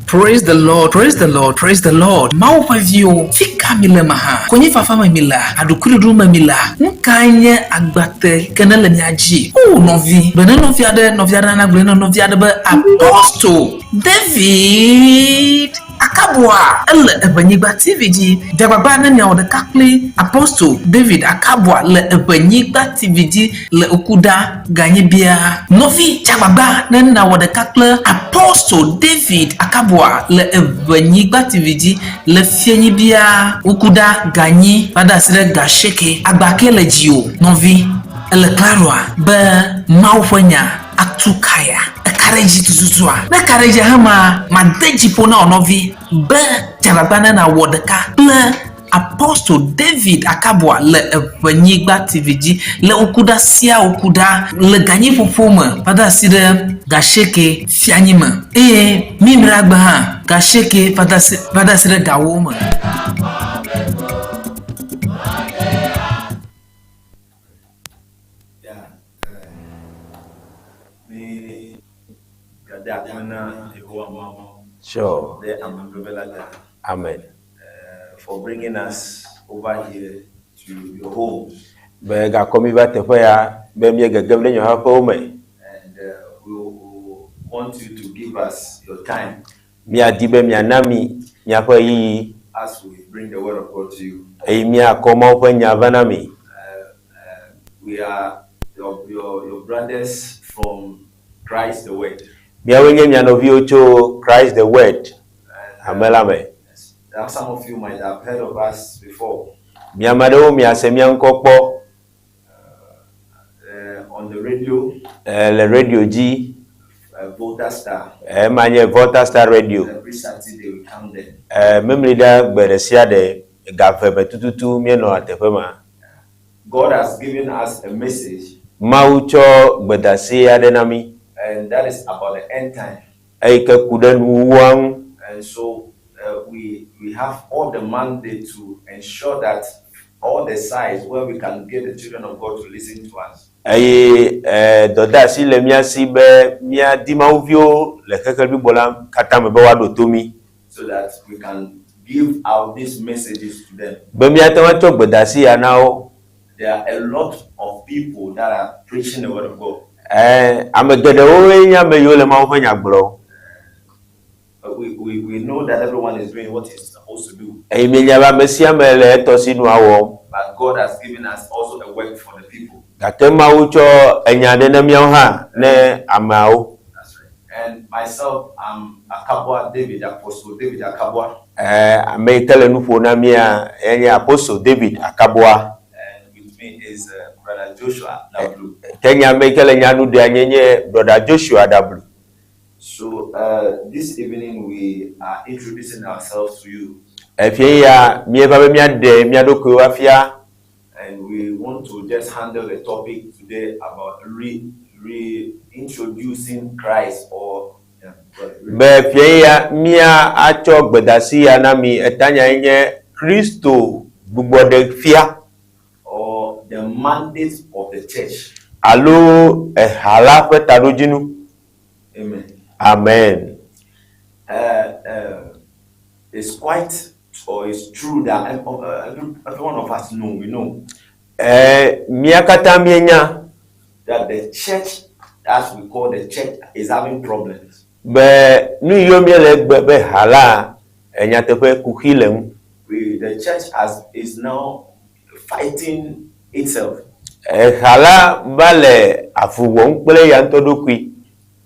Praise the Lord, praise the Lord, praise the Lord. Maupavio, fika mila maha. Kwenye fafama mila, adukuri duma mila. Nkanye agbate kenele nyaji. Novi. Bene noviada na glena noviada be Apostle David Akabua. Le Ewenyigba TV ji. Jababa na nya odekakli Apostle David Akabua le Ewenyigba TV ji le okuda ganye bia. Novi jababa na odekakli Apostle David Akabua le Ewenyigba TV ji le fienyi bia okuda ganye pada sire gasheke agbake le jio. Novi ele klaroa be maufanya atukaya kareji tuzuzua na kareji hama madeji pona onovi be jababana na wodeka ble Apostle David Akabua le Ewenyigba TV ji le okuda sia okuda le ganyi popoma pada sire gasheke fianyima mimragba ha gasheke pada sire gawoma. Sure. Amen. For bringing us over here to your home. And we want you to give us your time as we bring the word of God to you. We are your brothers from Christ the Word. Christ the Word. Some of you might have heard of us before. On On the radio. Le radio G. Volta Star. Volta Star Radio. Every Saturday we come there. God has given us a message. And that is about the end time. And so we have all the mandate to ensure that all the sides where we can get the children of God to listen to us. So that we can give out these messages to them. There are a lot of people that are preaching the word of God. We know that everyone is doing what he's supposed to do. But God has given us also a work for the people. That's right. And myself, I'm Akabua David, Apostle David Akabua. Apostle David Akabua. And with me is Brother Joshua Double. Brother Joshua Double. So this evening we are introducing ourselves to you. And we want to just handle the topic today about reintroducing Christ or the mandate of the church. Amen. Amen. It's quite or it's true that every one of us know, we know that the church, as we call the church, is having problems. The church is now fighting itself.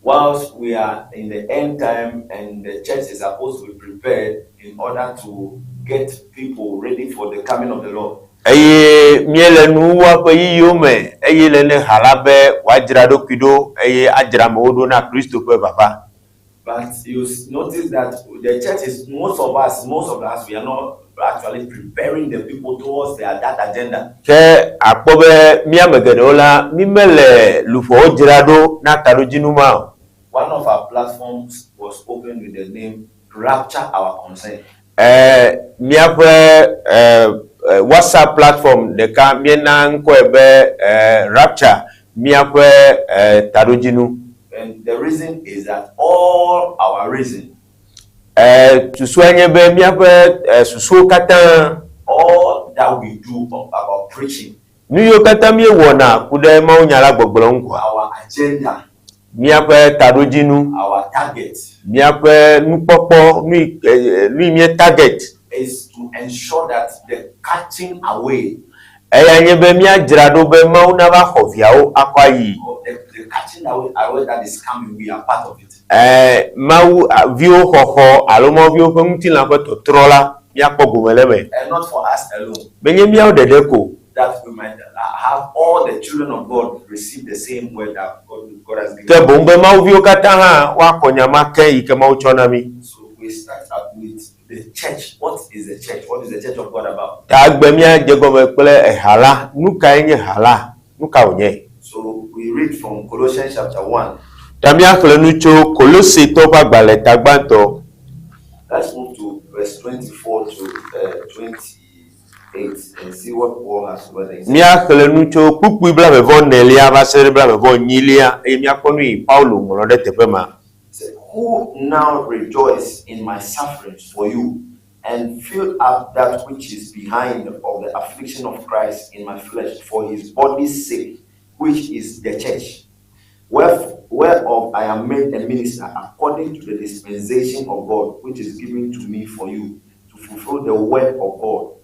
Whilst we are in the end time and the church is supposed to be prepared in order to get people ready for the coming of the Lord. But you notice that the church is, most of us, we are not actually preparing the people towards that agenda. One of our platforms was opened with the name Rapture Our Concern. WhatsApp platform the Rapture and the reason is that all our reason susu enye be miape susu kata all that we do about preaching, nu yo kata mi wona kude ma unyala gbogboro nkwa our agenda, miape tadojinu our target miape nupopo nu mi target is to ensure that the catching away, eya nye be mia jrado be ma una ba khoviao akwayi or the catching away that is coming, we are part of it. mau vio hoho alomo vio pe mutila pe totrola mia kpo gomeleme And not for us alone, benye mia odedeko that we might have all the children of God receive the same word that God has given. te bombe mau vio kata ha wa konyama ke ike mau chona mi. So we start up with the church. What is the church? What is the church of God about? Ta gbe mia jegome pele ehala nuka enye hala nuka onye. So we read from Colossians chapter 1. Ta mia kle nucho Kolose to pa gbale tagbanto. Let's move to verse 24 to 28 and see what Paul has to say. Mia kle nucho pupu bla bevo nelia ba sere bla bevo nyilia e mia konu Paulo ngolo de tepema. Who now rejoice in my sufferings for you, and fill up that which is behind of the affliction of Christ in my flesh for his body's sake, which is the church, whereof I am made a minister according to the dispensation of God, which is given to me for you, to fulfill the word of God,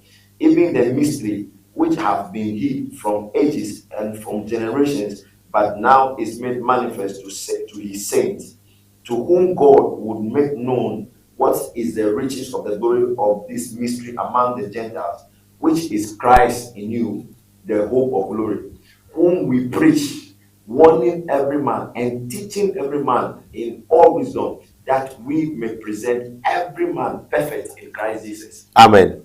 even the mystery which have been hid from ages and from generations, but now is made manifest to his saints, to whom God would make known what is the riches of the glory of this mystery among the Gentiles, which is Christ in you, the hope of glory, whom we preach, warning every man and teaching every man in all wisdom, that we may present every man perfect in Christ Jesus. Amen.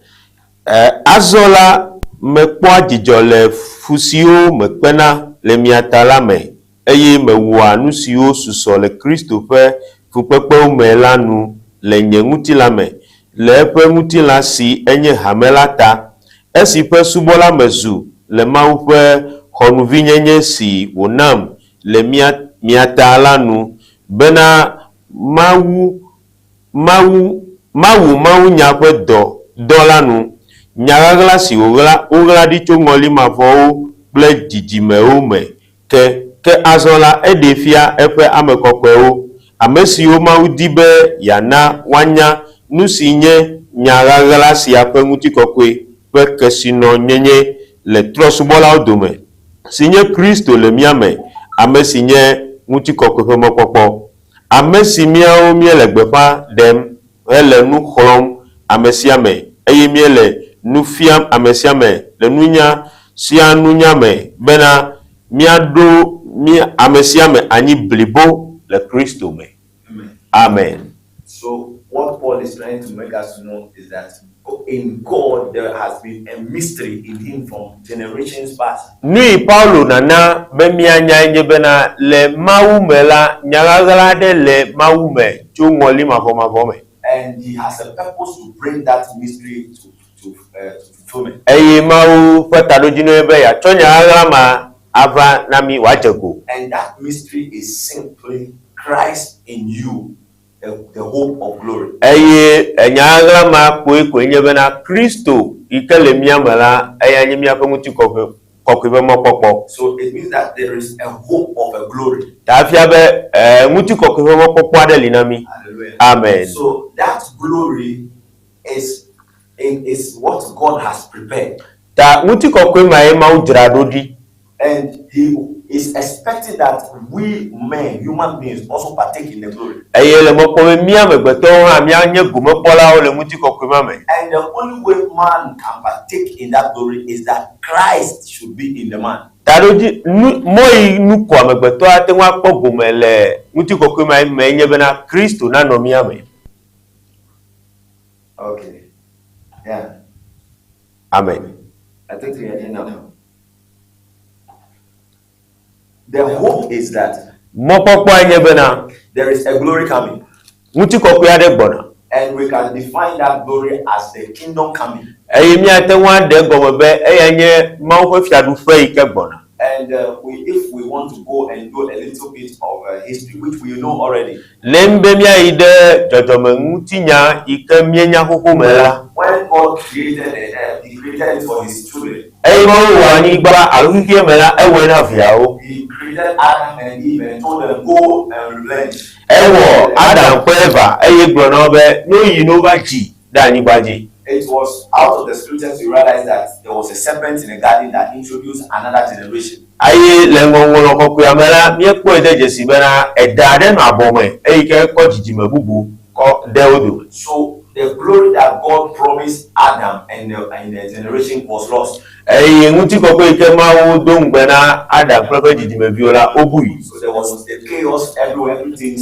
Azola me kpɔ dzidzɔ le fusiwo me kpena le miata la me eye me wɔa nu siwo susɔ le Kristo ƒe fukpekpewo me la nu le nye ŋutilã me le eƒe ŋutilã si enye hame la ta esi ƒe subɔla me zu le Mawu ƒe xɔnuvinyenye si wònam le miata la nu bena Mawu nya ƒe dɔ la nu nyaɣaɣla si woɣla ɖi tso ŋɔli mavɔwo kple dzidzimewo me ke azɔ la eɖe fia eƒe ame kɔkɔewo ame siwo Mawu di be yana woanya nu si nye nyaɣaɣla sia ƒe ŋutikɔkɔe ƒe kesinɔnyenye le trɔsubɔlawo dome si nye Kristo le mia me ame si nye ŋutikɔkɔe ƒe mɔkpɔkpɔ ame si miawo miele gbeƒã ɖem hele nu xlɔm ame sia me eye miele nu fiam ame sia me le nunya sia nunya me bena miaɖo ame sia me anyi blibo le Kristo me. Amen. So what Paul is trying to make us know is that in God there has been a mystery in him from generations past. Nui Paulo nana be mianya nye bena le Mawu me la nyaɣaɣla ɖe le Mawu me tso ŋɔli mavɔ me. And he has a purpose to bring that mystery to fulfillment. Eye Mawu ƒe taɖodzinue be yatsɔ nyaɣaɣla ma ava na mi wòadze go. And that mystery is simply Christ in you, the hope of glory. Eye nyaɣaɣla ma koe nye bena Kristo yi ke le mia me la eya nye miaƒe ŋutikɔkɔe ƒe mɔkpɔkpɔ. So it means that there is a hope of a glory. Ta fia be ŋutikɔkɔe ƒe mɔkpɔkpɔ aɖe li na mi. Hallelujah. Amen. So that glory is what God has prepared. Ta ŋutikɔkɔe ma ye Mawu dzra ɖo ɖi. And he is expecting that we men, human beings, also partake in the glory. Eye le mɔkpɔ be mia amegbetɔwo hã mianye gomekpɔlawo le ŋutikɔkɔe ma me. And the only way man can partake in that glory is that Christ should be in the man. Taɖodzi mɔyi nuko amegbetɔ ate ŋu akpɔ gome le ŋutikɔkɔe ma me nye bena Kristo nanɔ mia me. Okay. Yeah. Amen. I think we are in now. The hope is that Mɔkpɔkpɔ nye bena there is a glory coming. ŋutikɔkɔe aɖe gbɔna. And we can define that glory as the kingdom coming. Eye miate ŋu aɖe gɔme be eya nye Mawu ƒe fiaɖuƒe yi ke gbɔna. And if we want to go and do a little bit of history, which we know already. When God created the earth, He created it for His children. He created Adam and Eve and told them, go and replenish. It was out of the scriptures we realized that there was a serpent in the garden that introduced another generation. So the glory that God promised Adam and the generation was lost. So there was the chaos everywhere, everything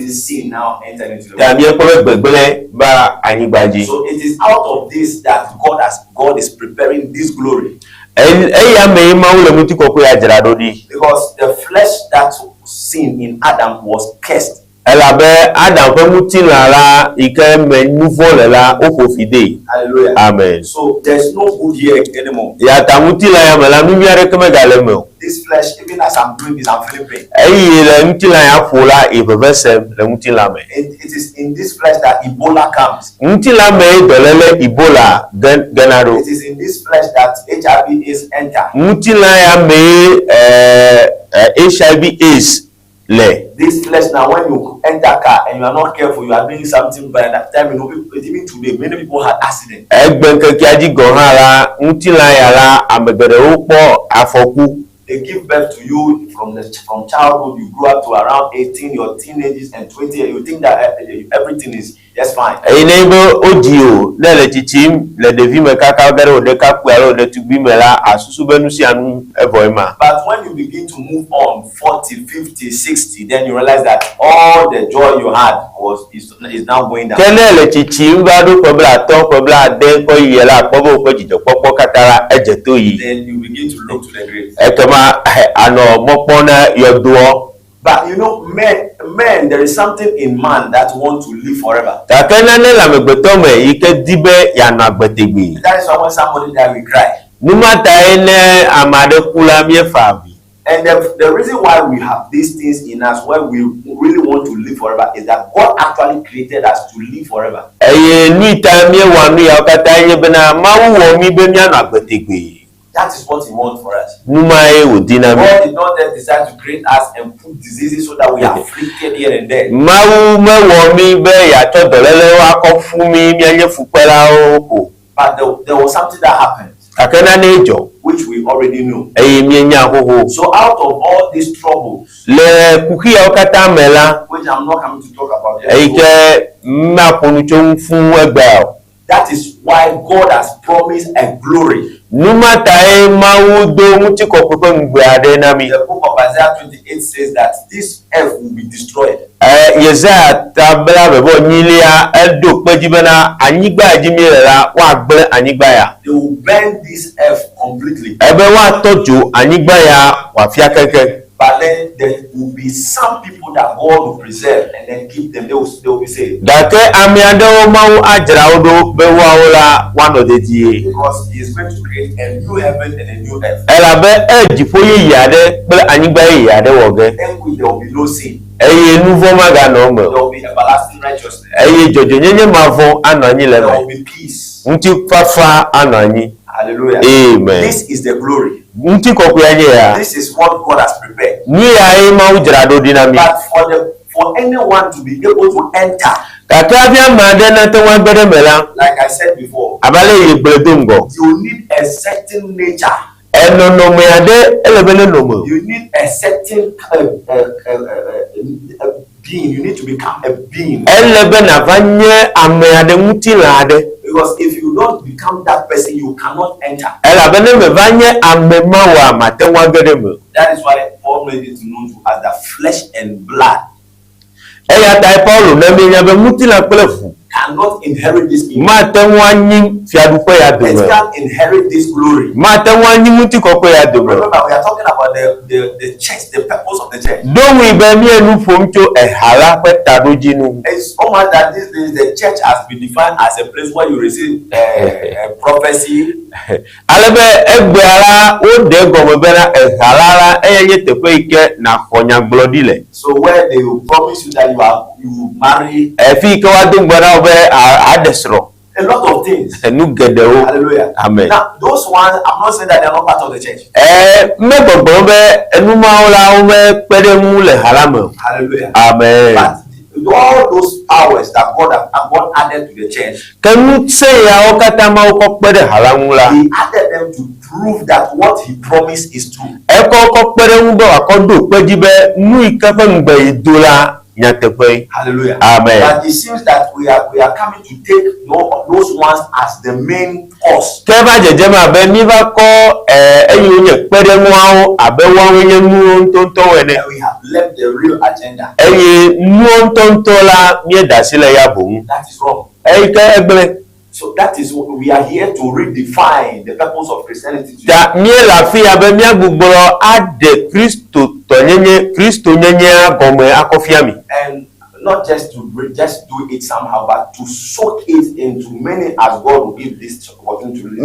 seen now entered into the world. So it is out of this that God is preparing this glory. Because the flesh that was seen in Adam was cursed. Hallelujah. Amen. So there's no good here anymore. This flesh, even as I'm doing this, I'm feeling pain. It is in this flesh that Ebola comes. It is in this flesh that HIV is enter. HIV this flesh now, when you enter car and you are not careful, you are doing something by that time. You know, even today, many people had accidents. They give birth to you from childhood. You grow up to around 18, your teenagers and 20. You think that everything is just fine. But when you begin to move on 40, 50, 60, then you realize that all the joy you had is now going down. Then you begin to look to the grave. But you know, men, there is something in man that wants to live forever. That is why when somebody dies, we cry. And the reason why we have these things in us, why we really want to live forever, is that God actually created us to live forever. That is what He wants for us. God did not decide to create us and put diseases so that we are afflicted here and there. But there was something that happened, which we already know. So out of all these troubles, which I'm not coming to talk about yet, that is why God has promised a glory. The book of Isaiah 28 says that this earth will be destroyed. They will burn this earth completely. But then there will be some people that God will preserve and then keep them. They will be saved. Because He is going to create a new heaven and a new earth. And there will be no sin. There will be everlasting righteousness. There will be peace. Hallelujah. Amen. This is the glory. This is what God has prepared. But for anyone to be able to enter, like I said before, you need a certain nature. You need a certain being. You need to become a being. Because if you don't become that person, you cannot enter. That is why Paul made it known to us that flesh and blood cannot inherit this kingdom. It can't inherit this glory. Remember, we are talking about the church, the purpose of the church. It's almost that the church has been defined as a place where you receive prophecy. So where they will promise you that you will marry. A lot of things. Hallelujah. Amen. Now, those ones, I'm not saying that they are not part of the church. Hallelujah. Amen. But all those powers that God added to the church, He added them to prove that what He promised is true. Hallelujah. Amen. But it seems that we are coming to take those ones as the main cause. We have left the real agenda. That is wrong. So that is what we are here to redefine the purpose of Christianity today. And not just to just do it somehow, but to soak it into many as God will give this opportunity to release.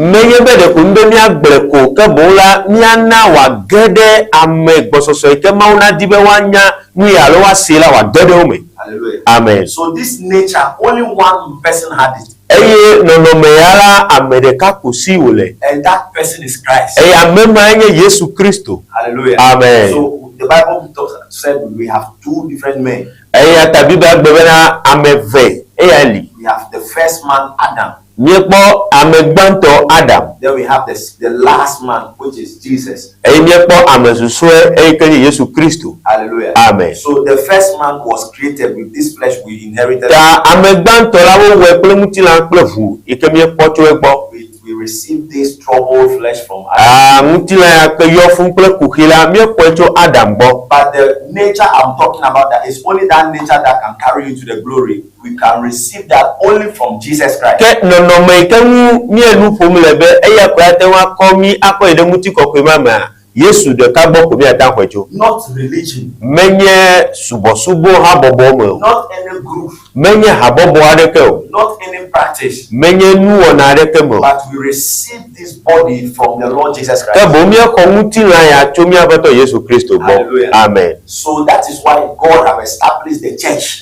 Hallelujah. Amen. So this nature, only one person had it. And that person is Christ. Hallelujah. Amen. So the Bible said we have two different men. We have the first man, Adam. Then we have the last man, which is Jesus. Hallelujah. Amen. So the first man was created with this flesh we inherited. We received this troubled flesh from Adam. But the nature I'm talking about, that is only that nature that can carry you to the glory. We can receive that only from Jesus Christ. Not religion. Not any group. Not any practice. But we receive this body from the Lord Jesus Christ. Hallelujah. Amen. So that is why God has established the church.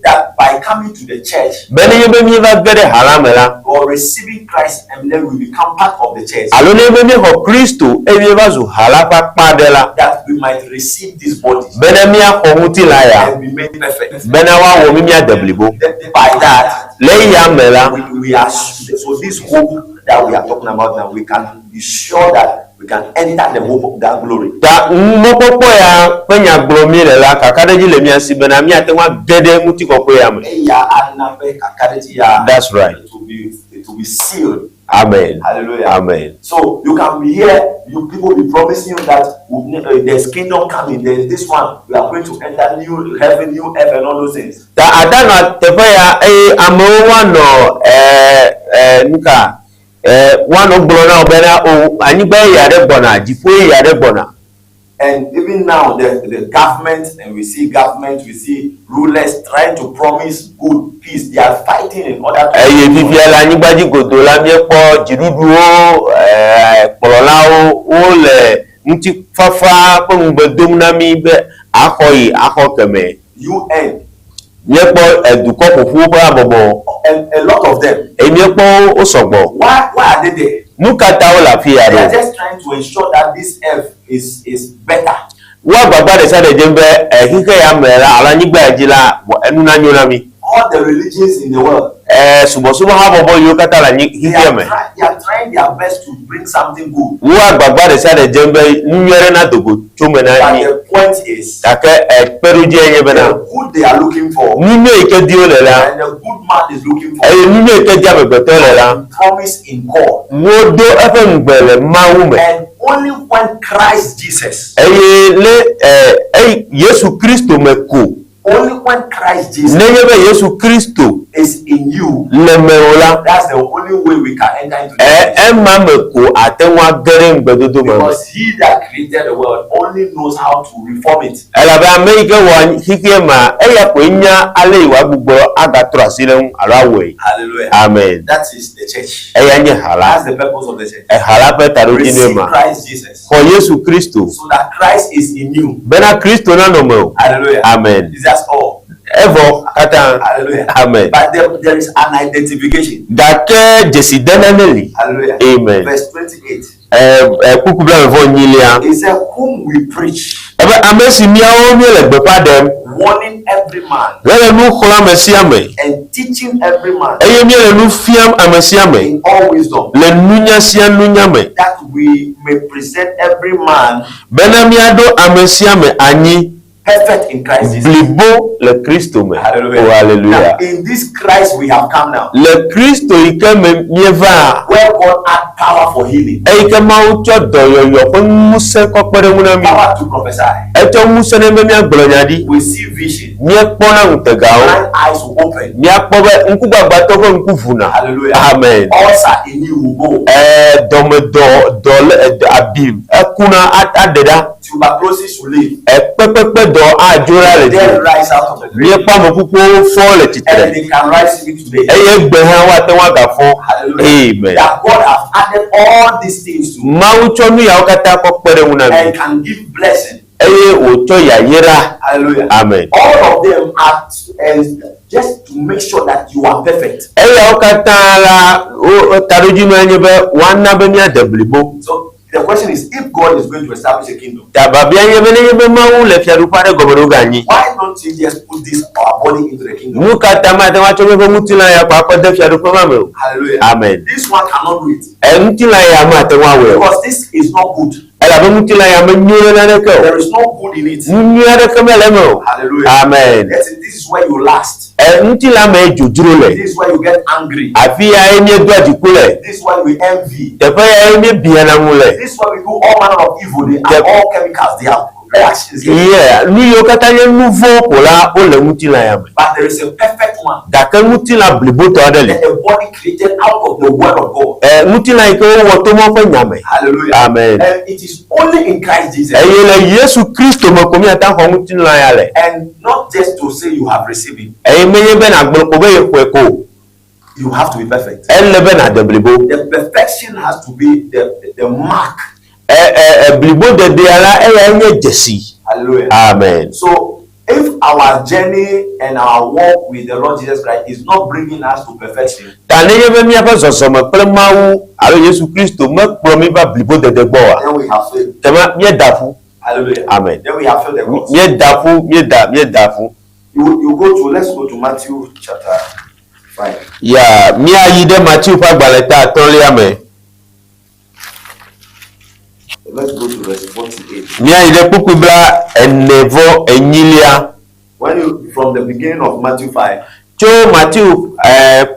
That by coming to the church, or receiving Christ, and then we become part of the church. That we might receive this body and be made perfect. By that, we are so this hope that we are talking about now, we can be sure that we can enter the hope of that glory. That's right. It will be sealed. Amen. Hallelujah. Amen. So you can be here, people be promising you that there's kingdom coming, there's this one, we are going to enter new heaven, new earth, and all those things. And even now, the government, and we see rulers trying to promise good peace. They are fighting in order to. UN. And a lot of them. Why are they there? They are just trying to ensure that this earth is better. All the religions in the world, they are trying their best to bring something good. But the point is, the good they are looking for, and the good man is looking for, promise in God. And only when Christ Jesus, only when Christ Jesus Neyebe Yesu Kristo is in you, lemeola. that's the only way we can enter into the kingdom. Emameko atenwa gere ngbedodo mama. Because he that created the world only knows how to reform it. Elabe America wa hikema eya kwenya ale iwa gbugbo agatro asire alawe. Hallelujah. Amen. That is the church. Eya nye hala. That's the purpose of the church. Hala pe tarojine Receive ma. Christ Jesus. For Yesu Kristo. So that Christ is in you. Bena Kristo na no mo. Hallelujah. Amen. Is that all? Evo kata. Hallelujah. Amen. But there is an identification. Dake jesi denaneli. Hallelujah. Amen. Verse 28. Kukubla mvo nyilia. He said, whom we preach, Ebe amesi miawo miele gbepa dem. warning every man Lele nu khola amesiame. and teaching every man Eye miele nu fiam amesiame. in all wisdom, Le nunya sia nunyame. that we may present every man Bena miado amesiame anyi. perfect in Christ Jesus. Blibo le Kristo me. Hallelujah. Oh hallelujah. Now, in this Christ we have come now, Le Kristo ike me mieva. where God had power for healing, Ike ma ucho doyoyo ko muse ko pere muna mi. power to prophesy. Echo muse ne me mi agbonyadi. We see vision, Mi ekpona ntegao. blind eyes will open. Mi akpobe nkugbagba to ko nkufuna. Hallelujah. Amen. Ulcer in you will go. Dole abim. Ekuna adeda. Tuberculosis will leave. Pepepe do ajura le. Dead rise out of the Mi grave. ekpa mo pupo fo le And titre. they can rise even today. Eye gbe han wa te wa gafo. Hallelujah. Amen. That God has added all these things to Maucho nu ya okata ko pere muna mi. and can give blessing. Eye ocho ya yera. Hallelujah. Amen. All of them are just to make sure that you are perfect. Eye okata la o taruji no anyebe wana be mi adeblibo. So the question is, if God is going to establish a kingdom, Tababi anyebe ne yebe mawu le fiadu pare goboro ganyi. why don't you just put this our body into the kingdom? Mukata ma te wa chobe bo mutila ya kwa de fiadu pa mame. Hallelujah. Amen. This one cannot do it Mutila ya ma te wa we. because this is not good. Ela be mutila ya me nyure na ne ko. There is no good in it. Nyure ka mele mo. Hallelujah. Amen. This is where you last. Mutila me jujuro le. This is where you get angry. Afi ya enye do adikule. This is where we envy. Te fa ya enye biana mule. This is where we do all manner of evil. They are all chemicals. They have reactions. Yeah, nu yo kata ye nouveau pola o le mutila ya me. But there is a perfect one. Dake mutila blibo to adele. A body created out of the word of God. Mutila ike wo to mo fe nyame. Hallelujah. Amen. And it is only in Christ Jesus. Eye le Yesu Kristo mo komi ata ko mutila ya le. And not just to say you have received it. Eye menye be na gboro ko be ye ko. You have to be perfect. Elle be na de blibo. The perfection has to be the mark. Blibo de ala enye jesi. Hallelujah. Amen. So if our journey and our walk with the Lord Jesus Christ is not bringing us to perfection, Tane ye be mi afa soso mo pe mawu alo Yesu Kristo mo pro mi ba blibo de gbo wa. then we have failed. Tema mi dafu. Hallelujah. Amen. Then we have failed the gospel. Mi dafu. Let's go to Matthew chapter 5. Ya mi ayi de Matthew pa gbaleta atonle ame. Let's go to verse 48. Mi ayi de pukubla enevo enyilia. When you from the beginning of Matthew 5, Cho Matthew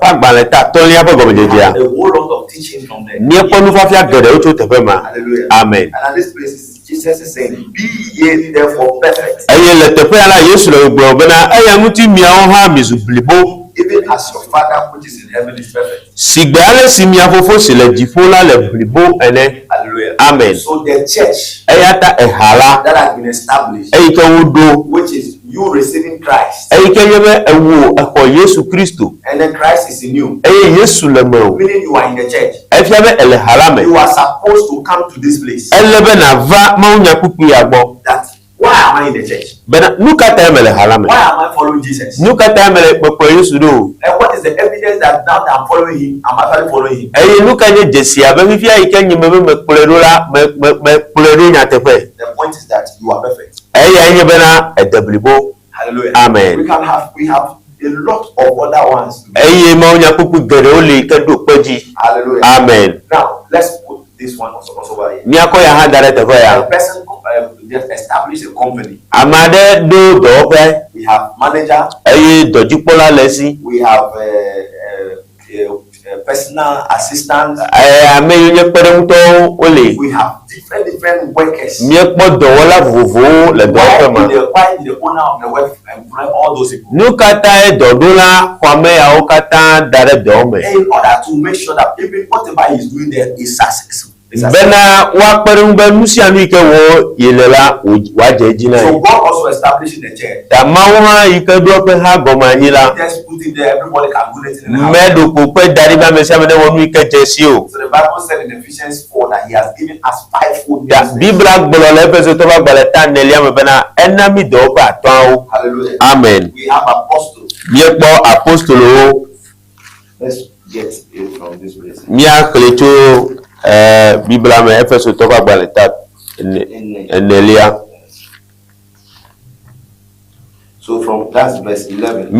pa gbaleta atonle apo gobejedia. a whole lot of teaching from there. Ni epo nu fafia gede o cho tefe ma. Hallelujah. Amen. And at this place, Jesus is saying, be ye therefore perfect, Eye le tefe ala Yesu le gbo bena aya muti mi awon ha mizu blibo. even as your Father which is in heaven is perfect. Sigbale si mi afofo se le difo la le blibo ene. Hallelujah. Amen. So the church Aya ta ehala. that has been established, Eyi ke wudo. which is you receiving Christ, Eyi ke yebe ewo eko Yesu Kristo. and then Christ is in you, Eye Yesu le mo. meaning you are in the church. Efia be ele hala me. You are supposed to come to this place. Elebe na va maunya kuku ya gbo. That why am I in the church? Bena nuka ta emele hala me. Why am I following Jesus? Nuka ta emele popo Yesu do. And what is the evidence that now that I'm following him, I'm actually following him? Eye nuka nye jesi abe fifia ike nyime me kulero la me kulero nya tefe. The point is that you are perfect. Eye nye bena edeblibo. Hallelujah. Amen. We have a lot of other ones. Eye maunya kuku gere oli ke do peji. Hallelujah. Amen. Now let's put this one also over here. Mi akoya ha dare tefe A ya. person just establish a company. Amade do do pe. We have manager. Eye dojipola lesi. We have personal assistants. We have different workers. Why did the owner of the work employ all those people? In order to make sure that even whatever he's doing there is successful. So God also established the church. Just put it there, everybody can do it in the house. So the Bible said in Ephesians 4 that he has given us fivefold ministry. Hallelujah. Amen. We have apostles. Let's get it from this place. So from that's verse 11.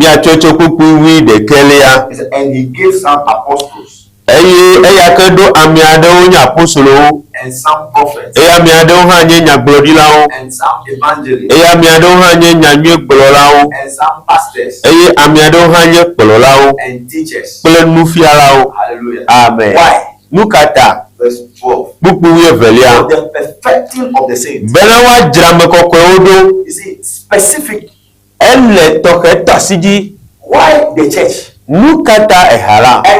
And he gave some apostles and some prophets and some evangelists and some pastors and teachers. Hallelujah. Amen. Why? Verse 12. For the perfecting of the saints. You see, specific. Why the church? And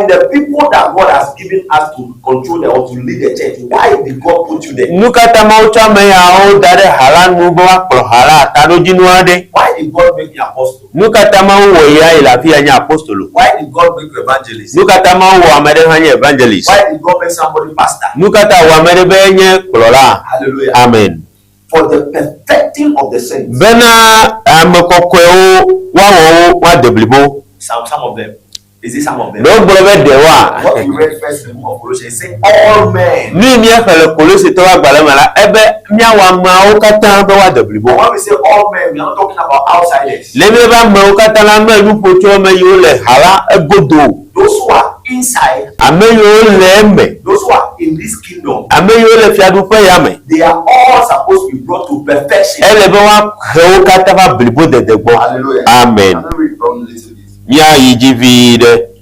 the people that God has given us to control or to lead the church, why did God put you there? Why did God make you apostle? Why did God make you evangelist? Why did God make somebody pastor? Hallelujah. Amen. For the perfecting of the saints. Some of them. Is it some of them? What we read first in the book of Colossians, saying all men. When we say all men, we are not talking about outsiders. Those who are inside, those who are in this kingdom, they are all supposed to be brought to perfection. Hallelujah. Amen. I'm going to read from a little bit.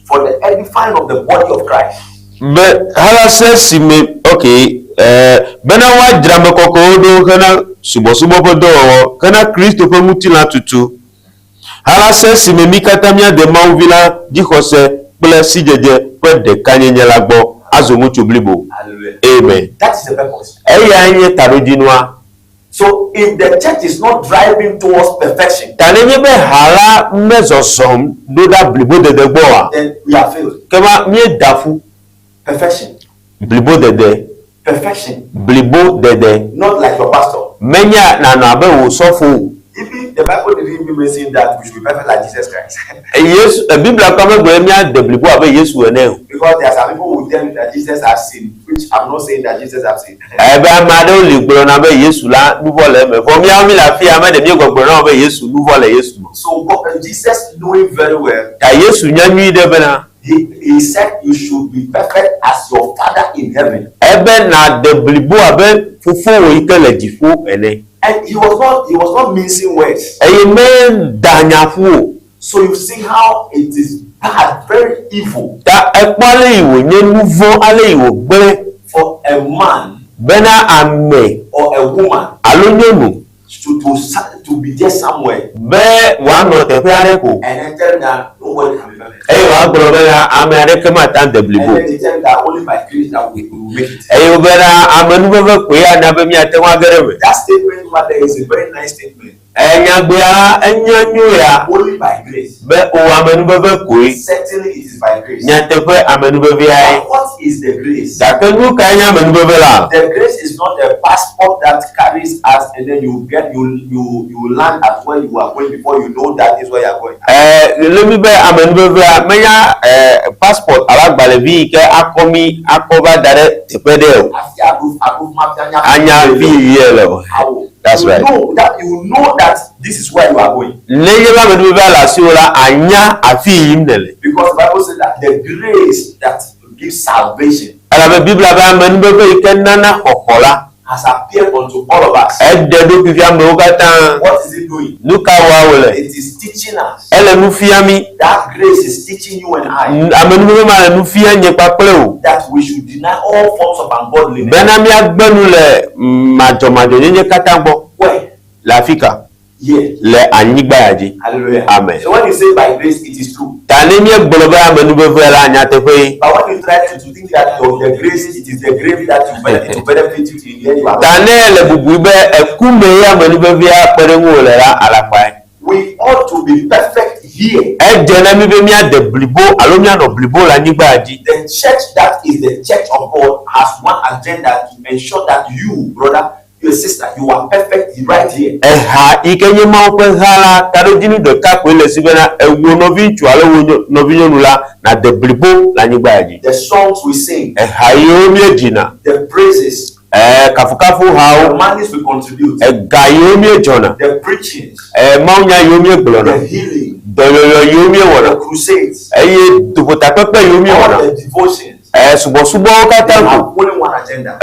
For the edifying of the body of Christ. Amen. That is the purpose. So if the church is not driving towards perfection, then we are failed. Perfection. Perfection. Not like your pastor. Even the Bible didn't even mention that we should be perfect like Jesus Christ. Because there are some people who tell me that Jesus has sinned, which I'm not saying that Jesus has sinned. So Jesus knowing very well, he said you should be perfect as your Father in heaven. And he was not mincing words. So you see how it is bad, very evil for a man or a woman to be there somewhere and then tell that nobody can be perfect. And then they tell that only by grace that we will make it. That statement over there is a very nice statement. Only by grace. Certainly it is by grace. But what is the grace? The grace is not a passport that carries us and then you land at where you are going before you know that is where you are going. Passport that's right. You know that this is where you are going. Because the Bible says that the grace that gives salvation has appeared unto all of us. What is it doing? It is teaching us. That grace is teaching you and I that we should deny all forms of ungodliness. Where? Yeah. Hallelujah. Amen. So when you say by grace, it is true. But when you try to think that the grace, it is the grace that you benefit, to benefit you in the end. We ought to be perfect here. The church that is the church of God has one agenda to ensure that you, brother, your sister, you are perfect right here. The songs we sing, the praises, the monies we contribute, the preachings, the healing, the crusades, all the devotions. Have only one agenda.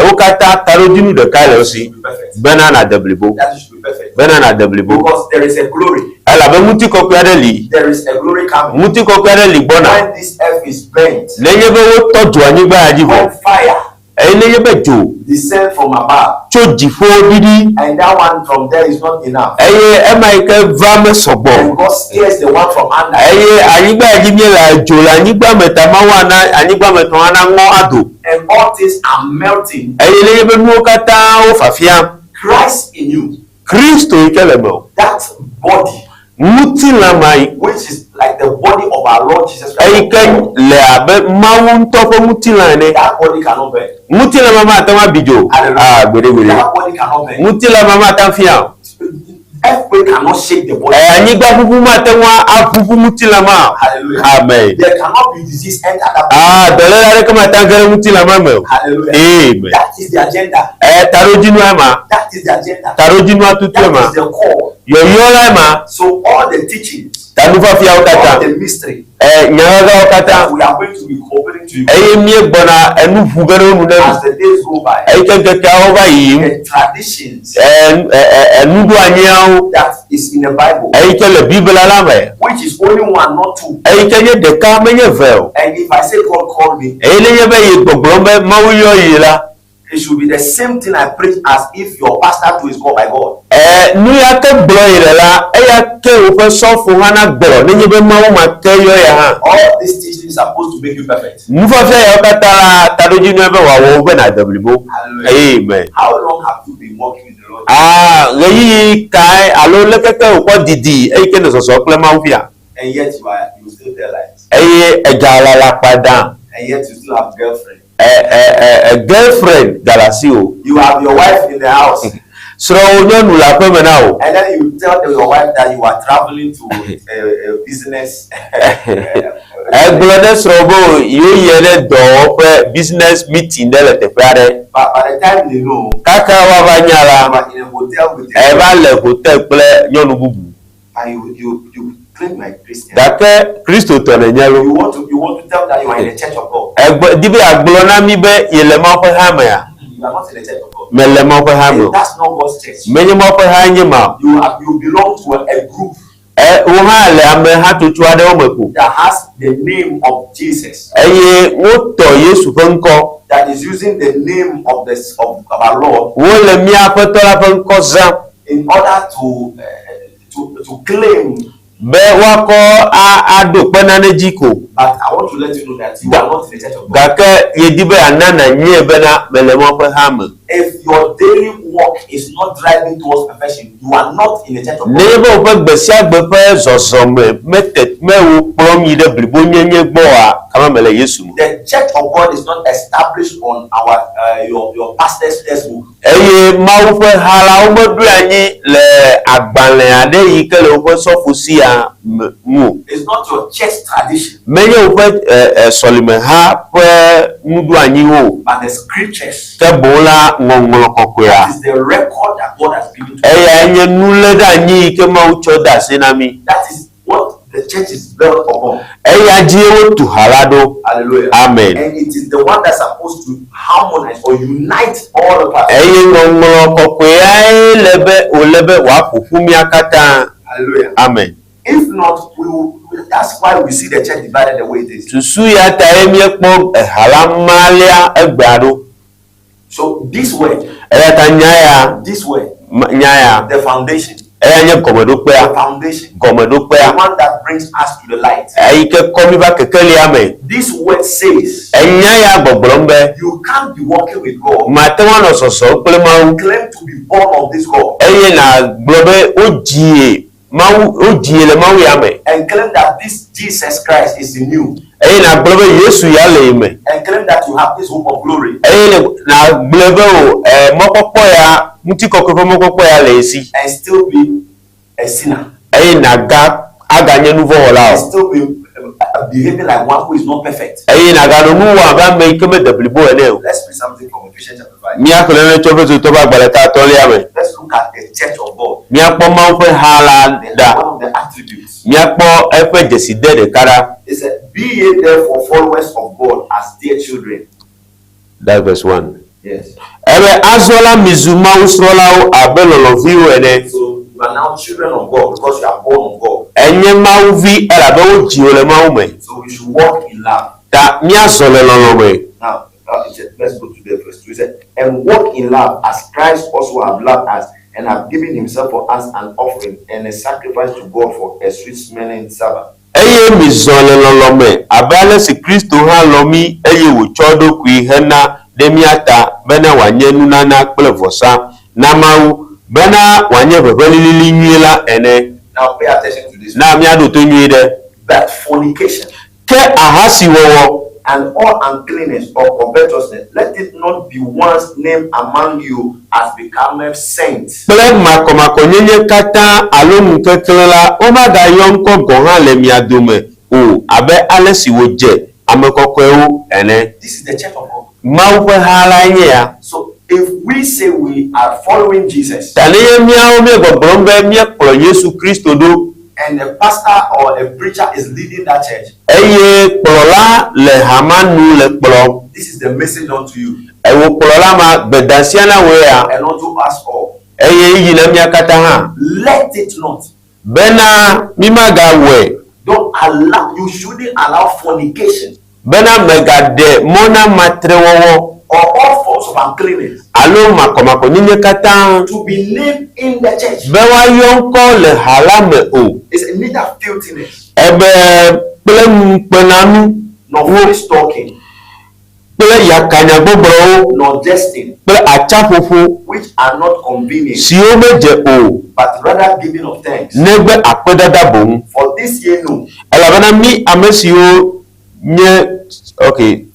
That should be perfect. Because there is a glory. There is a glory coming. When this earth is burnt, when fire descend from above, and that one from there is not enough, and God scares the one from under, and all things are melting. Christ in you, that body, which is like the body of our Lord Jesus Christ, that body cannot burn. That body cannot burn. Earthquake cannot shake the body. Hallelujah. Amen. There cannot be disease enter that body. Hallelujah. Amen. That is the agenda. That is the agenda. That is the core. So all the teachings, all the mystery, that we are going to be cooperating to you as the days go by. The traditions that is in the Bible, which is only one, not two. And if I say God called me, it should be the same thing I preach as if your pastor too is called by God. All these teachings are supposed to make you perfect. Hallelujah. Amen. How long have you been walking with the Lord? And yet you still tell lies. And yet you still have girlfriend. A girlfriend galasio. You have your wife in the house. So and then you tell your wife that you are traveling to a business. Business meeting. But by the time they know, you are in a hotel with and you claim like Christian. You want to tell that you are in the church of God. You are not in the church of God. And that's not God's church. You belong to a group that has the name of Jesus, that is using the name of our Lord in order to claim. But I want to let you know that you are not in the church of God. If your daily walk is not driving towards perfection, you are not in the church of God. The church of God is not established on your pastor's textbook. It's not your church tradition, but the scriptures. That is the record that God has given to us. That is what the church is built upon. Hallelujah. Amen. And it is the one that's supposed to harmonize or unite all of us. Hallelujah. Amen. If not, that's why we see the church divided the way it is. So this way, the foundation. The foundation. The one that brings us to the light. This word says you can't be walking with God and claim to be born of this God and claim that this Jesus Christ is in you and claim that you have this hope of glory and still be a sinner and still be behaving like one who is not perfect. Let's read something from Ephesians chapter 5. Let's look at the church of God. One of the attributes. It said, "Be ye therefore followers of God as dear children." That's verse 1. Yes. So you are now children of God because you are born of God. So we should walk in love. Now, let's go to the verse 2. It said, "And walk in love as Christ also have loved us and have given himself for us an offering and a sacrifice to God for a sweet smelling savour." Now pay attention to this. That fornication and all uncleanness or covetousness, let it not be once named among you as becometh saints. This is the church of God. So if we say we are following Jesus and a pastor or a preacher is leading that church, this is the message unto you and unto us all. Let it not. Don't allow, you shouldn't allow fornication or all forms of uncleanness to be named in the church. It's neither filthiness nor foolish talking nor jesting, which are not convenient, but rather giving of thanks. For this ye know.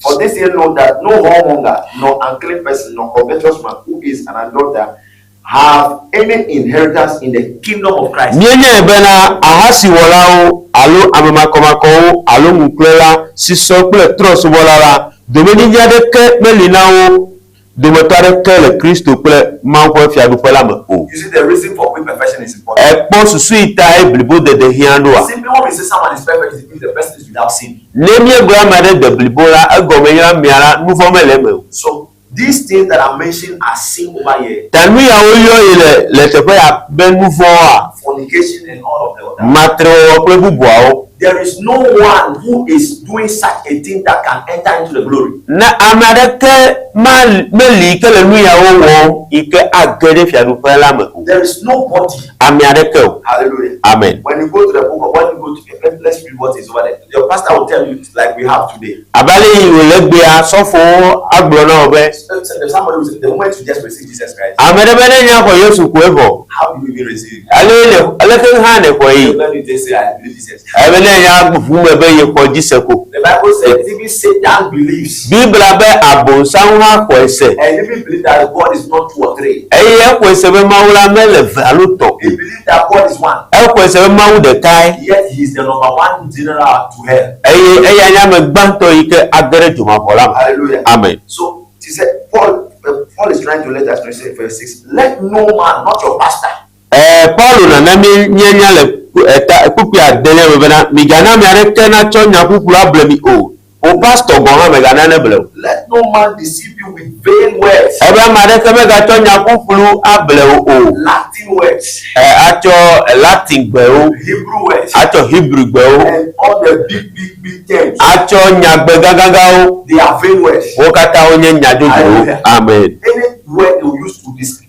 For this ye know that no whoremonger, nor unclean person, nor covetous man who is an adulterer have any inheritance in the kingdom of Christ. You see, the reason for quick perfection is important. Simply when we say someone is perfect, it means the person is without sin. So these things that are mentioned are sin over here. Fornication and all of that. There is no one who is doing such a thing that can enter into the glory. There is nobody. Hallelujah. Amen. When you go to the book of, when you go to, let's read what is over there. Your pastor will tell you like we have today. Somebody will say, the moment you just receive Jesus Christ, how do you even receive it? When you just say, I believe Jesus. The Bible says even Satan believes. And even believe that God is not 2 or 3. He believes that God is one. Yet he is the number 1 general to hell. Hallelujah. Amen. So he said, Paul is trying to let us know in verse 6. Let no man, not your pastor. eta kuku adele bena migana mi areke na cho nyakuku ablemi o pastor gonga megana ne ble. Let no man deceive you with vain words. Ebe mareke mega cho nyakuku able o Latin words. acho Latin gbe o Hebrew words. acho Hebrew gbe o And all the big terms. acho nyagbe gagaga o They are vain words. o kata onye nyajojo. Amen. Any word they will use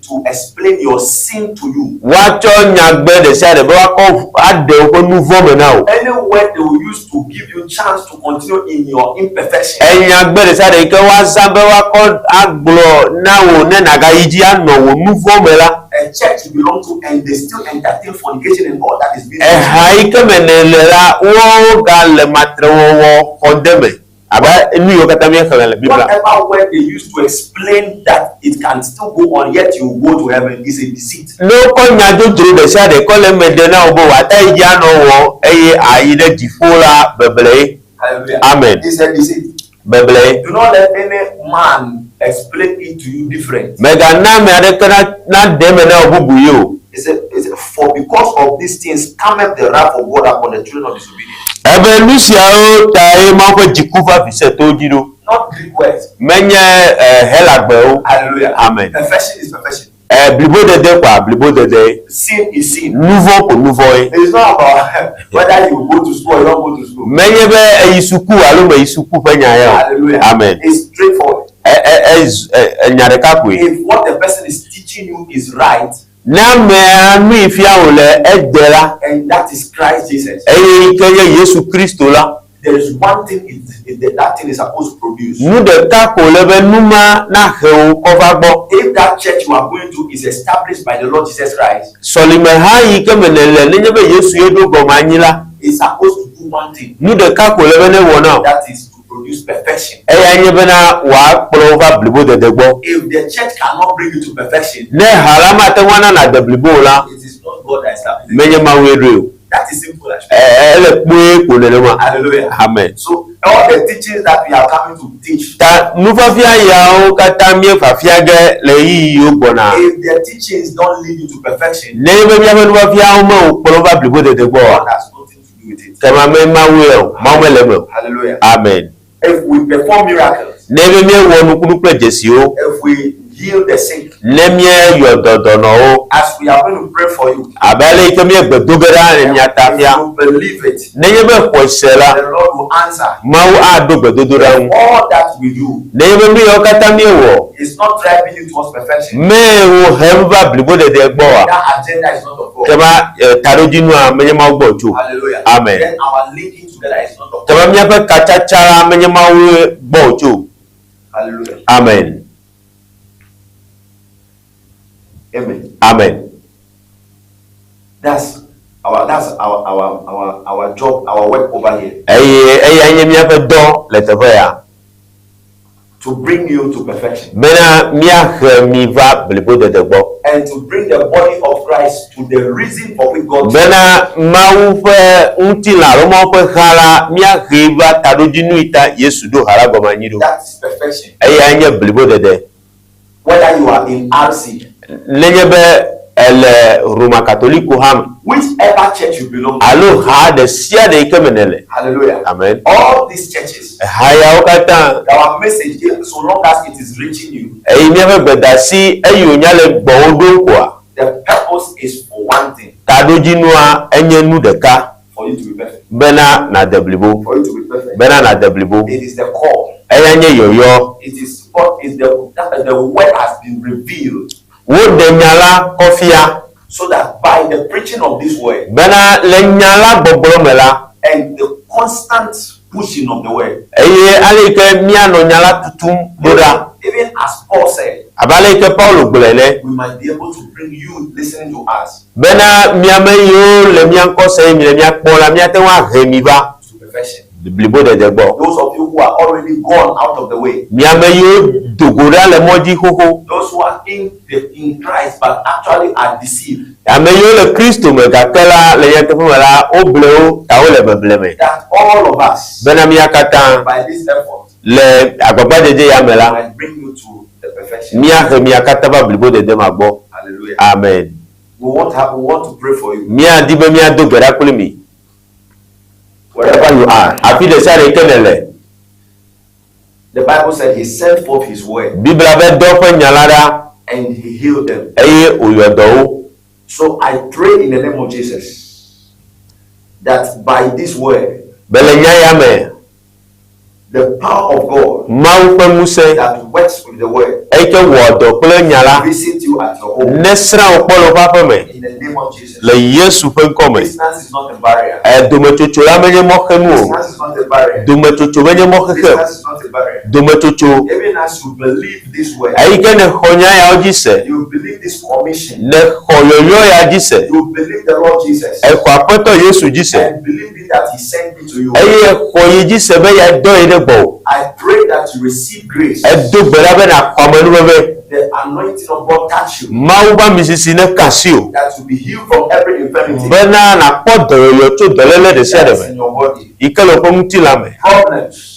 to explain your sin to you. Wacho nyagbe de sia de ba ko ade o nuvo me na o. Any word they will use to give you chance to continue in your imperfection. Nyagbe de sia de ke wa zambe wa ko aglo na wo ne naga yiji ano wo nuvo me la. A church you belong to and they still entertain fornication and all that is being Hai ke menele la wo ga le matre wo kodeme. Aba nu yo kata mi khala Biblia. Whatever word they use to explain that it can still go on yet you go to heaven is a deceit. No ko nyajo juru de sia de ko le mede na obo wa ta iji ano wo eye ayi de difola beble. Hallelujah. Amen. It's a deceit. Beble. Do not let any man explain it to you different. Mega na me ade kana na de me na obubu yo. It's a for because of these things cometh the wrath of God upon the children of disobedience. Ebe Lucia o ta e ma ko jikufa fi se to jiro. Not Greek words. Menye helagbe o. Hallelujah. Amen. Perfection is perfection. Blibo dede kwa blibo dede. Sin is sin. Nouveau ko nouveau. It's not about whether you go to school or you don't go to school. Menye be isuku alo me isuku fe nya ya. Hallelujah. Amen. It's straightforward. Nyareka ko. If what the person is teaching you is right, Na me anu ifia o le edera. and that is Christ Jesus, Keye Yesu Kristo la. there is one thing that thing is supposed to produce. Nu de ka ko le be numa na he o ko va gbo. If that church you are going to is established by the Lord Jesus Christ, Solime ha yi ke menele ne be Yesu yedo go manyila. it's supposed to do one thing, Nu de ka ko le be ne wona. that is to produce perfection. Eya nye bena wa prova blibo de degbo. If the church cannot bring you to perfection, Ne halama te wana na de blibo la. it is not God that established it. Menye ma weru. That is simple. Ele pe ko le ma. Hallelujah. Amen. So all the teachings that we are coming to teach, Ta nufafia ya o kata mi fafia ge le yi yo bona. if the teachings don't lead you to perfection, Ne be mi aba nufafia o ma o prova blibo de degbo. God has nothing to do with it. Kama me ma we o, ma me le mo. Hallelujah. Amen. If we perform miracles, Ne be mi wo nu kunu pe jesi o. if we heal the sick, Ne mi yo dodo no o. as we are going to pray for you, Abale ke mi gbedogara ne mi if atafia. you believe it, Ne ye be ko sela. the Lord will answer. Ma wo ado gbedodora un. All that we do Ne ye be mi yo kata mi wo. is not driving you towards perfection. Me wo hemba blibo de degbo wa. That agenda is not of God. Kama tarojinu a menye ma gbo chu. Hallelujah. Amen. Then our linking together is not of God. Kama mi ape kachachara menye ma we gbo chu. Hallelujah. Amen. Amen. Amen. That's our job, our work over here, Eye mi ape do le tefe ya. to bring you to perfection Bena mi a mi va blibo de degbo. and to bring the body of Christ to the reason for which God Bena ma fe unti la ro mo fe hala mi a va tarojinu ita Yesu do hala go manyido. that is perfection. Eye blibo de. Whether you are in RC, Lenye be ele Roma Catholique ham. whichever church you belong to, Alo ha de sia de kemenele. hallelujah. Amen. All these churches, Haya okata. our message, so long as it is reaching you, Mi ave bedasi eyo nyale gbo odo kwa. the purpose is for one thing, Kadojinu a enye nu de ka. for you to be perfect. Bena na deblibo. For you to be perfect. Bena na deblibo. It is the call. Eyenye yoyo. It is what is the word has been revealed, Wo de nyala kofia. so that by the preaching of this word Bena le nyala gbogbo mela. and the constant pushing of the word, Eye aleke miano nyala tutum doda. even as Paul said, Abale ke Paulo gbolele. we might be able to bring you listening to us Bena miame yo le mianko se mi le miakpo la miate wa remiva. to perfection. Blibo de degbo. Those of you who are already gone out of the way, Miame yo dogora le moji hoho. those who are in Christ but actually are deceived, Ame yo le Kristo me kakela le yete fumela obleo ta ole bebleme. that all of us Bena miakata by this effort le agbagba deje ya mela. might bring you to the perfection. Miakata ba blibo de magbo. Hallelujah. Amen. we want to pray for you. Mia dibe mia do gerakulimi. Wherever you are. Afi de sare kenele. The Bible said he sent forth his word. Bibla be do pe nyalara And he healed them. Eye oyodo. So I pray in the name of Jesus that by this word, Bele nyaya me. the power of God Mawu pe muse that works with the word eke wodo kple nyala visit you at your home. nesra okpolo papa me In the name of Jesus. le Yesu pe nkome. Distance is not a barrier. Domechocho la menye mokhenu. Distance is not a barrier. Domechocho menye mokhenu. Distance is not a barrier. Domechocho Even as you believe this word, aike ne khonya ya ojise. you believe this commission, Ne khoyoyo ya jise. you believe the Lord Jesus, E kwa poto Yesu jise. and believe it that he sent me to you. Eye khoyi jise be ya do ide bo. I pray that you receive grace. E do berabe na kwamanu bebe. The anointing of God touch you. Mawu ba misisi ne kasio. That you be healed from every infirmity Bena na podo yo cho dolele de that is in sedebe. your body. Ikelo ko mutilame. Problems,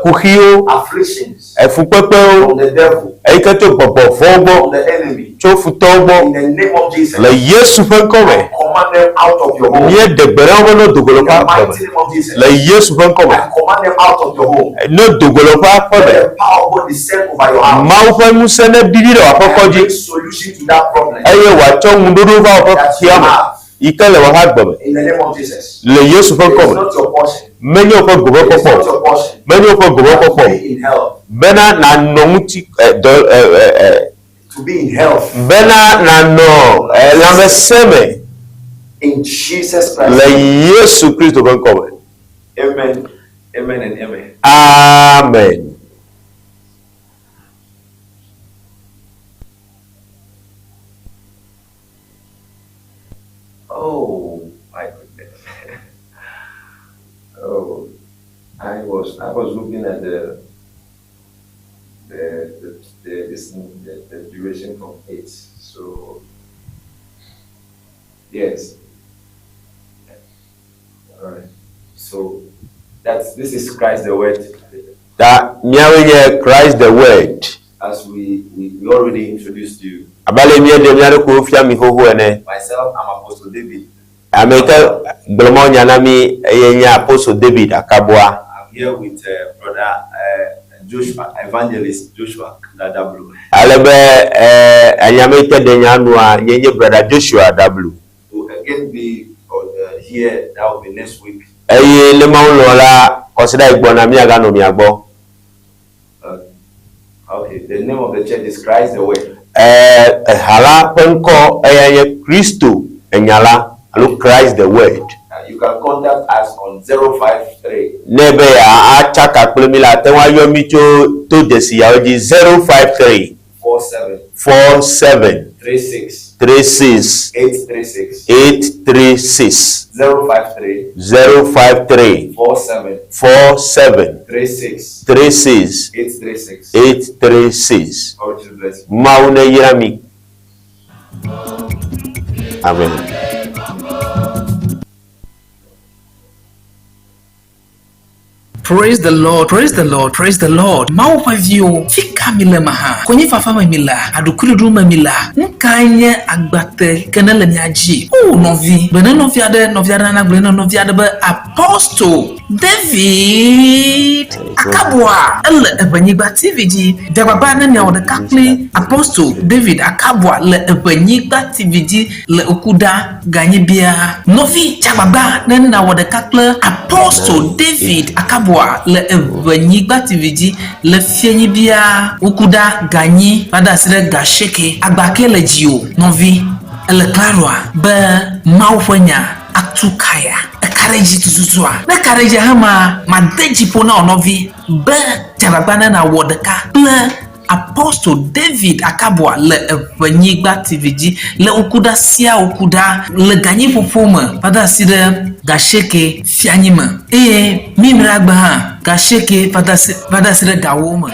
Kuhio afflictions efupepe from the devil, eiketo popo from fogbo the enemy. cho In futogbo the name of Jesus, le Yesu fe nkome. command them out of your home. Nye degbere no In dogolopa the pome. mighty name of Jesus, Le Yesu fe nkome. I command them out of your home. No dogolopa pome. Let the power of God descend over your house. Mawu fe muse ne didire wa And bring pokoji. solution to that problem Eye wa cho mundodo va that you pokiama. have. Ikele wa hagbome. In the name of Jesus. Le Yesu fe It is nkome. not your portion. Menyo fe gobo It is not popo. your portion. Menyo fe gobo To popo. be in health. Bena na nomuti To be in health. bena na no lameseme. In Jesus Christ. Le Yesu Kristo fe nkome. Amen. Amen and amen. Amen. Oh my goodness. Oh, I was looking at the duration from 8. So yes. All right. So this is Christ the Word. That miawenye Christ the Word. As we already introduced you. Abale miye de miare ko fia mi hoho ene. Myself, I'm Apostle David. Amerika glomo nyana mi yenya Apostle David Akabua. I'm here with brother Joshua, evangelist Joshua Double. Alebe anyamete de nyanua yenye brother Joshua Double. To again be here, that will be next week. Eye le maulola consider igbona mi aga no mi agbo. Okay, the name of the church is Christ the Word. Hala penko eye Kristo enyala alo Christ the Word. You can contact us on 053 Nebe ya achaka plemila tenwa yomi to desi ya oji 053 47 36 36 836 836 053 47 36 836 836 God will bless you. Maune yirami. Amen. Praise the Lord, praise the Lord, praise the Lord. Maupavio, fika mila maha. Kwenye fafama mila, adukuri duma mila. Nkanye agbate kenele nyaji. Oh, novi. Bene noviade na blena noviade be Apostle David Akabua. Le Ewenyigba TV ji. Jababa nene ode kakli Apostle David Akabua le Ewenyigba TV ji le okuda ganyibia. Novi jababa nene ode kakli Apostle David Akabua le Ewenyigba TV ji le fienibia okuda ganyi pada sire gasheke agbake le jio novi ele klarwa be maufanya atukaya kareji tuzuzua na kareji hama madeji pona onovi be jababana na wodeka ple Apostle David Akabua le Ewenyigba TV ji le okuda sia okuda le ganyi popoma pada sire gasheke fianyima mimragba gasheke pada sire gawoma.